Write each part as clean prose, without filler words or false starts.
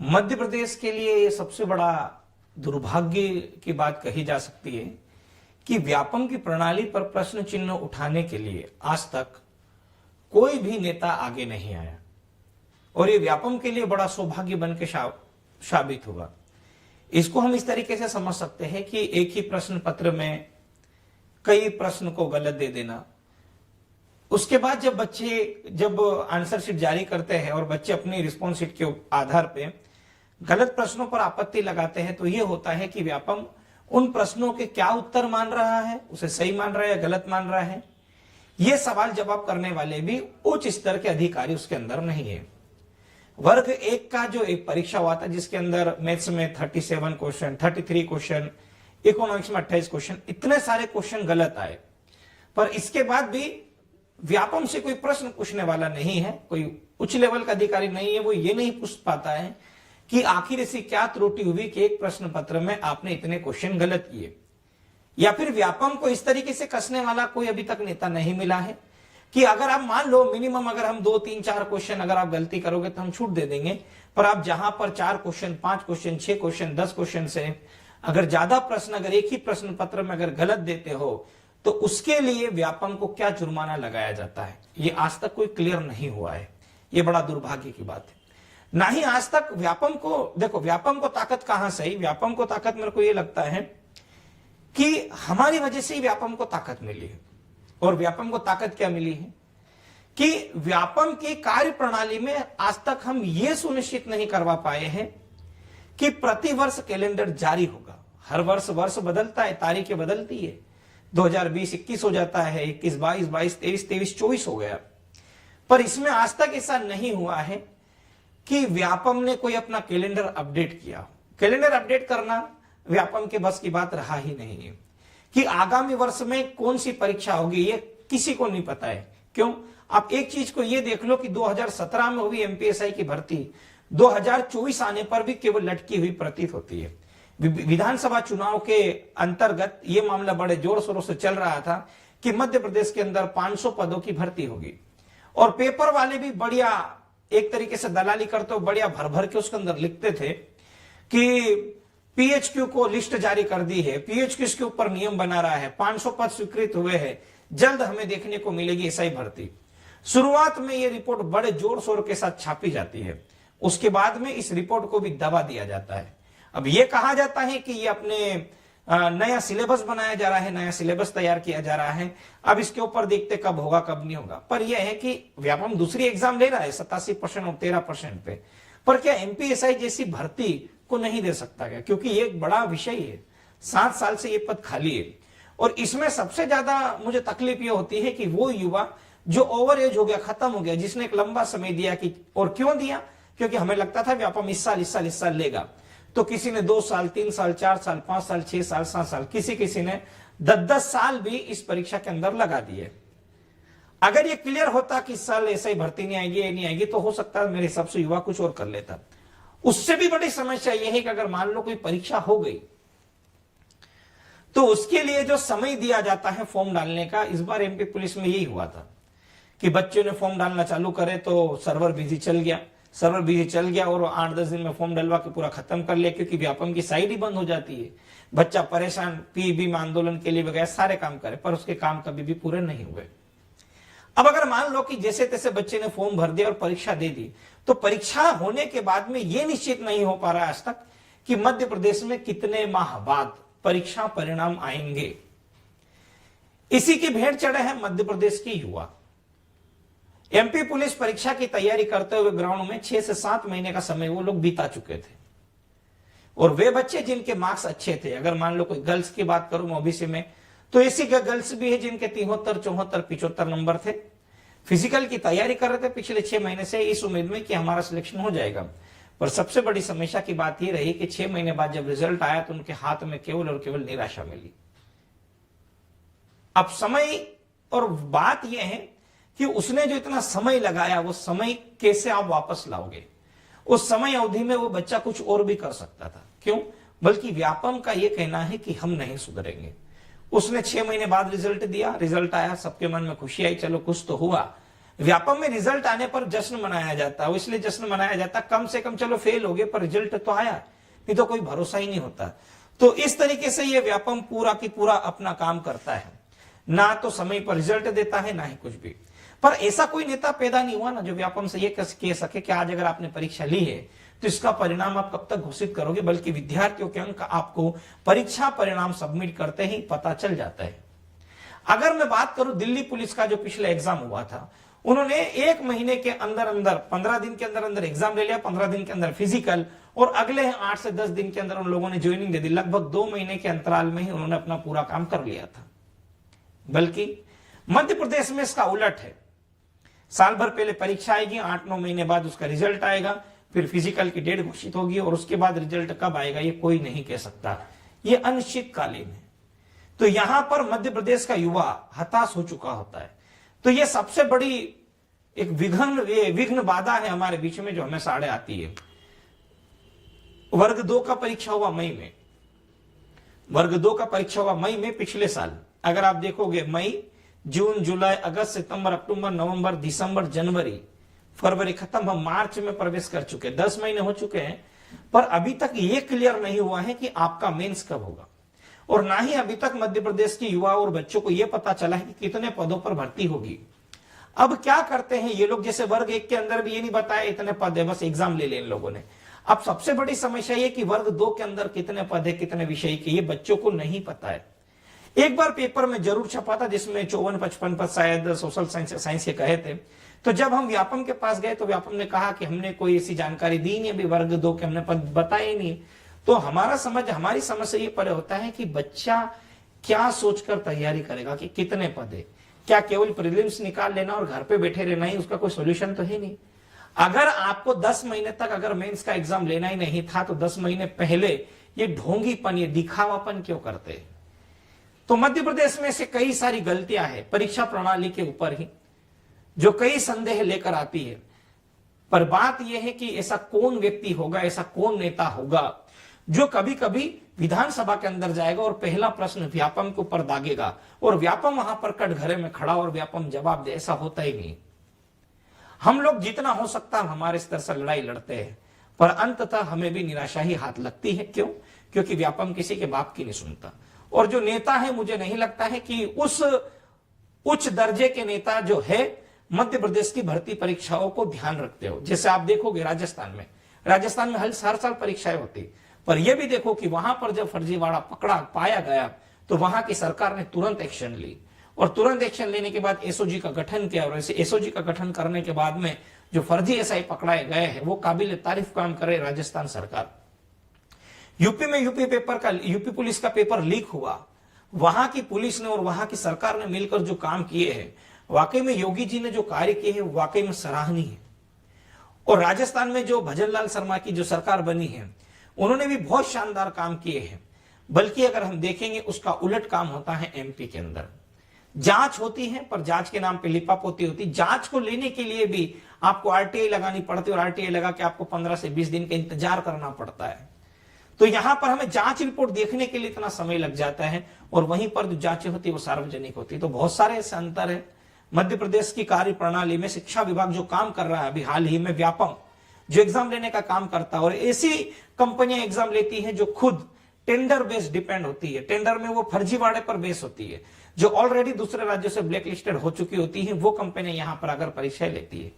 मध्य प्रदेश के लिए ये सबसे बड़ा दुर्भाग्य की बात कही जा सकती है कि व्यापम की प्रणाली पर प्रश्न चिन्ह उठाने के लिए आज तक कोई भी नेता आगे नहीं आया और ये व्यापम के लिए बड़ा सौभाग्य बन के साबित होगा। इसको हम इस तरीके से समझ सकते हैं कि एक ही प्रश्न पत्र में कई प्रश्न को गलत दे देना, उसके बाद जब आंसर शीट जारी करते हैं और बच्चे अपनी रिस्पॉन्स शीट के आधार पे गलत प्रश्नों पर आपत्ति लगाते हैं, तो यह होता है कि व्यापम उन प्रश्नों के क्या उत्तर मान रहा है, उसे सही मान रहा है या गलत मान रहा है, यह सवाल जवाब करने वाले भी उच्च स्तर के अधिकारी उसके अंदर नहीं है। वर्ग 1 का जो एक परीक्षा हुआ था जिसके अंदर मैथ्स में 37 क्वेश्चन, 33 क्वेश्चन, इकोनॉमिक्स में 28 क्वेश्चन, इतने सारे क्वेश्चन गलत आए, पर इसके बाद भी व्यापम से कोई प्रश्न पूछने वाला नहीं है, कोई उच्च लेवल का अधिकारी नहीं है, वो ये नहीं पूछ पाता है कि आखिर ऐसी क्या त्रुटि हुई कि एक प्रश्न पत्र में आपने इतने क्वेश्चन गलत किए। या फिर व्यापम को इस तरीके से कसने वाला कोई अभी तक नेता नहीं मिला है कि अगर आप मान लो मिनिमम अगर हम 2, 3, 4 क्वेश्चन अगर आप गलती करोगे तो हम छूट दे देंगे, पर आप जहां पर 4 क्वेश्चन, 5 क्वेश्चन, 6 क्वेश्चन, 10 क्वेश्चन से अगर ज्यादा प्रश्न अगर एक ही प्रश्न पत्र में अगर गलत देते हो तो उसके लिए व्यापम को क्या जुर्माना लगाया जाता है, ये आज तक कोई क्लियर नहीं हुआ है। ये बड़ा दुर्भाग्य की बात है। ना ही आज तक व्यापम को, देखो व्यापम को ताकत कहां से आई, व्यापम को ताकत मेरे को यह लगता है कि हमारी वजह से ही व्यापम को ताकत मिली है। और व्यापम को ताकत क्या मिली है कि व्यापम की कार्य प्रणाली में आज तक हम यह सुनिश्चित नहीं करवा पाए हैं कि प्रति वर्ष कैलेंडर जारी होगा। हर वर्ष बदलता है, तारीखें बदलती है, 2020-21 हो जाता है, 21-22, 22-23, 23-24 हो गया, पर इसमें आज तक ऐसा नहीं हुआ है कि व्यापम ने कोई अपना कैलेंडर अपडेट किया। कैलेंडर अपडेट करना व्यापम के बस की बात रहा ही नहीं है कि आगामी वर्ष में कौन सी परीक्षा होगी, ये किसी को नहीं पता है। क्यों? आप एक चीज को ये देख लो कि 2017 में हुई एमपीएसआई की भर्ती 2024 आने पर भी केवल लटकी हुई प्रतीत होती है। विधानसभा चुनाव के अंतर्गत यह मामला बड़े जोर शोरों से चल रहा था कि मध्य प्रदेश के अंदर 500 पदों की भर्ती होगी और पेपर वाले भी बढ़िया एक तरीके से दलाली करते हो, बढ़िया भर भर के उसके अंदर लिखते थे कि पीएचक्यू को लिस्ट जारी कर दी है, पीएचक्यू इसके ऊपर नियम बना रहा है, 500 पद स्वीकृत हुए हैं, जल्द हमें देखने को मिलेगी एसआई भर्ती। शुरुआत में यह रिपोर्ट बड़े जोर शोर के साथ छापी जाती है, उसके बाद में इस रिपोर्ट को भी दबा दिया जाता है। अब यह कहा जाता है कि ये अपने नया सिलेबस बनाया जा रहा है, नया सिलेबस तैयार किया जा रहा है, अब इसके ऊपर देखते कब होगा कब नहीं होगा। पर यह है कि व्यापम दूसरी एग्जाम ले रहा है 87% और 13% पे, पर क्या एमपीएसआई जैसी भर्ती को नहीं दे सकता क्या? क्योंकि ये एक बड़ा विषय है, 7 साल से ये पद खाली है और इसमें सबसे ज्यादा मुझे तकलीफ ये होती है कि वो युवा जो ओवर एज हो गया, खत्म हो गया, जिसने एक लंबा समय दिया कि, और क्यों दिया? क्योंकि हमें लगता था व्यापम इस साल लेगा, तो किसी ने 2 साल, 3 साल, 4 साल, 5 साल, 6 साल, 7 साल, किसी ने 10-10 साल भी इस परीक्षा के अंदर लगा दिए। अगर ये क्लियर होता कि इस साल ऐसा ही भर्ती नहीं आएगी, तो हो सकता है मेरे हिसाब से युवा कुछ और कर लेता। उससे भी बड़ी समस्या यह है कि अगर मान लो कोई परीक्षा हो गई तो उसके लिए जो समय दिया जाता है फॉर्म डालने का, इस बार एमपी पुलिस में यही हुआ था कि बच्चों ने फॉर्म डालना चालू करे तो सर्वर बिजी चल गया और 8-10 दिन में फॉर्म डलवा के पूरा खत्म कर लिया, क्योंकि व्यापम की साइट ही बंद हो जाती है। बच्चा परेशान, पीईबी में आंदोलन के लिए वगैरह सारे काम करे, पर उसके काम कभी भी पूरे नहीं हुए। अब अगर मान लो कि जैसे तैसे बच्चे ने फॉर्म भर दिया और परीक्षा दे दी, तो परीक्षा होने के बाद में यह निश्चित नहीं हो पा रहा आज तक कि मध्य प्रदेश में कितने माह बाद परीक्षा परिणाम आएंगे। इसी की भेंट चढ़े हैं मध्य प्रदेश के युवा। एमपी पुलिस परीक्षा की तैयारी करते हुए ग्राउंड में 6 से 7 महीने का समय वो लोग बिता चुके थे और वे बच्चे जिनके मार्क्स अच्छे थे, अगर मान लो कोई गर्ल्स की बात करूं ओबीसी में, तो ऐसी गर्ल्स भी है जिनके 73, 74, 75 नंबर थे, फिजिकल की तैयारी कर रहे थे पिछले 6 महीने से इस उम्मीद में कि हमारा सिलेक्शन हो जाएगा। पर सबसे बड़ी समस्या की बात यह रही कि 6 महीने बाद जब रिजल्ट आया तो उनके हाथ में केवल और केवल निराशा मिली। अब समय और बात यह है कि उसने जो इतना समय लगाया, वो समय कैसे आप वापस लाओगे? उस समय अवधि में वो बच्चा कुछ और भी कर सकता था। क्यों? बल्कि व्यापम का यह कहना है कि हम नहीं सुधरेंगे। उसने 6 महीने बाद रिजल्ट दिया, रिजल्ट आया, सबके मन में खुशी आई, चलो कुछ तो हुआ, व्यापम में रिजल्ट आने पर जश्न मनाया जाता है, इसलिए जश्न मनाया जाता कम से कम चलो फेल हो गए पर रिजल्ट तो आया, नहीं तो कोई भरोसा ही नहीं होता। तो इस तरीके से ये व्यापम पूरा की पूरा अपना काम करता है, ना तो समय पर रिजल्ट देता है ना ही कुछ भी। पर ऐसा कोई नेता पैदा नहीं हुआ ना जो व्यापम से ये कह सके कि आज अगर आपने परीक्षा ली है तो इसका परिणाम आप कब तक घोषित करोगे, बल्कि विद्यार्थियों के अंक आपको परीक्षा परिणाम सबमिट करते ही पता चल जाता है। अगर मैं बात करूं दिल्ली पुलिस का जो पिछला एग्जाम हुआ था, उन्होंने 1 महीने के अंदर अंदर 15 दिन के अंदर अंदर एग्जाम ले लिया, 15 दिन के अंदर फिजिकल, और अगले 8 से 10 दिन के अंदर उन लोगों ने ज्वाइनिंग दे दी। लगभग 2 महीने के अंतराल में ही उन्होंने अपना पूरा काम कर लिया था। बल्कि मध्य प्रदेश में इसका उलट है, साल भर पहले परीक्षा आएगी, 8-9 महीने बाद उसका रिजल्ट आएगा, फिर फिजिकल की डेट घोषित होगी और उसके बाद रिजल्ट कब आएगा ये कोई नहीं कह सकता, ये अनिश्चितकालीन है। तो यहां पर मध्य प्रदेश का युवा हताश हो चुका होता है। तो ये सबसे बड़ी एक विघ्न बाधा है हमारे बीच में जो हमेशा आड़े आती है। वर्ग 2 का परीक्षा हुआ मई में, वर्ग 2 का परीक्षा हुआ मई में पिछले साल। अगर आप देखोगे मई, जून, जुलाई, अगस्त, सितंबर, अक्टूबर, नवंबर, दिसंबर, जनवरी, फरवरी खत्म, हम मार्च में प्रवेश कर चुके, 10 महीने हो चुके हैं, पर अभी तक ये क्लियर नहीं हुआ है कि आपका मेंस कब होगा, और ना ही अभी तक मध्य प्रदेश के युवा और बच्चों को यह पता चला है कि कितने पदों पर भर्ती होगी। अब क्या करते हैं ये लोग, जैसे वर्ग 1 के अंदर भी ये नहीं बताया इतने पद है, बस एग्जाम ले इन लोगों ने। अब सबसे बड़ी समस्या ये कि वर्ग 2 के अंदर कितने पद है, कितने विषय के, ये बच्चों को नहीं पता है। एक बार पेपर में जरूर छपा था जिसमें 54-55 पद शायद सोशल साइंस के कहे थे। तो जब हम व्यापम के पास गए तो व्यापम ने कहा कि हमने कोई ऐसी जानकारी दी नहीं, अभी वर्ग 2 के हमने पद बताए नहीं। तो हमारी समझ से ये परे होता है कि बच्चा क्या सोचकर तैयारी करेगा कि कितने पद है। क्या केवल प्रीलिम्स निकाल लेना और घर पे बैठे रहना ही उसका कोई सोल्यूशन तो है नहीं। अगर आपको 10 महीने तक अगर मेंस का एग्जाम लेना ही नहीं था तो 10 महीने पहले ये ढोंगीपन, ये दिखावापन क्यों करते। तो मध्य प्रदेश में से कई सारी गलतियां हैं परीक्षा प्रणाली के ऊपर ही, जो कई संदेह लेकर आती है। पर बात यह है कि ऐसा कौन व्यक्ति होगा, ऐसा कौन नेता होगा जो कभी कभी विधानसभा के अंदर जाएगा और पहला प्रश्न व्यापम के ऊपर दागेगा और व्यापम वहां पर कटघरे में खड़ा और व्यापम जवाब दे। ऐसा होता ही नहीं। हम लोग जितना हो सकता है हमारे स्तर से लड़ाई लड़ते हैं, पर अंततः हमें भी निराशा ही हाथ लगती है। क्यों? क्योंकि व्यापम किसी के बाप की नहीं सुनता। और जो नेता है, मुझे नहीं लगता है कि उस उच्च दर्जे के नेता जो है मध्य प्रदेश की भर्ती परीक्षाओं को ध्यान रखते हो। जैसे आप देखोगे राजस्थान में हर साल परीक्षाएं होती, पर यह भी देखो कि वहां पर जब फर्जीवाड़ा पाया गया तो वहां की सरकार ने तुरंत एक्शन ली, और तुरंत एक्शन लेने के बाद एसओजी का गठन किया, और ऐसे एसओजी का गठन करने के बाद में जो फर्जी एसआई पकड़ाए गए हैं वो काबिल तारीफ काम करे राजस्थान सरकार। यूपी में यूपी पुलिस का पेपर लीक हुआ, वहां की पुलिस ने और वहां की सरकार ने मिलकर जो काम किए हैं, वाकई में योगी जी ने जो कार्य किए हैं वाकई में सराहनीय है। और राजस्थान में जो भजनलाल शर्मा की जो सरकार बनी है उन्होंने भी बहुत शानदार काम किए हैं। बल्कि अगर हम देखेंगे उसका उलट काम होता है एमपी के अंदर। जांच होती है पर जांच के नाम पे लिपापोती होती। जांच को लेने के लिए भी आपको आरटीआई लगानी पड़ती है और आरटीआई लगा के आपको 15 से 20 दिन का इंतजार करना पड़ता है। तो यहां पर हमें जांच रिपोर्ट देखने के लिए इतना समय लग जाता है और वहीं पर जो जांचें होती है वो सार्वजनिक होती है। तो बहुत सारे ऐसे अंतर है मध्य प्रदेश की कार्य प्रणाली में। शिक्षा विभाग जो काम कर रहा है अभी हाल ही में, व्यापम जो एग्जाम लेने का काम करता है, और ऐसी कंपनियां एग्जाम लेती हैं जो खुद टेंडर बेस्ड डिपेंड होती है, टेंडर में वो फर्जीवाड़े पर बेस होती है, जो ऑलरेडी दूसरे राज्यों से ब्लैक लिस्टेड हो चुकी होती है, वो कंपनियां यहां पर अगर परीक्षा लेती है।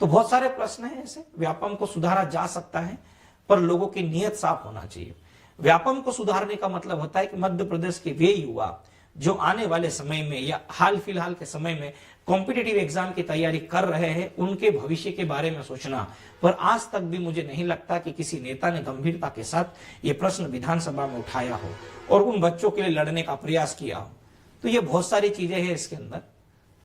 तो बहुत सारे प्रश्न हैं ऐसे। व्यापम को सुधारा जा सकता है पर लोगों की नीयत साफ होना चाहिए। व्यापम को सुधारने का मतलब होता है कि मध्य प्रदेश के वे युवा जो आने वाले समय में या हाल फिलहाल के समय में कॉम्पिटिटिव एग्जाम की तैयारी कर रहे हैं, उनके भविष्य के बारे में सोचना। पर आज तक भी मुझे नहीं लगता कि किसी नेता ने गंभीरता के साथ ये प्रश्न विधानसभा में उठाया हो और उन बच्चों के लिए लड़ने का प्रयास किया हो। तो ये बहुत सारी चीजें हैं इसके अंदर।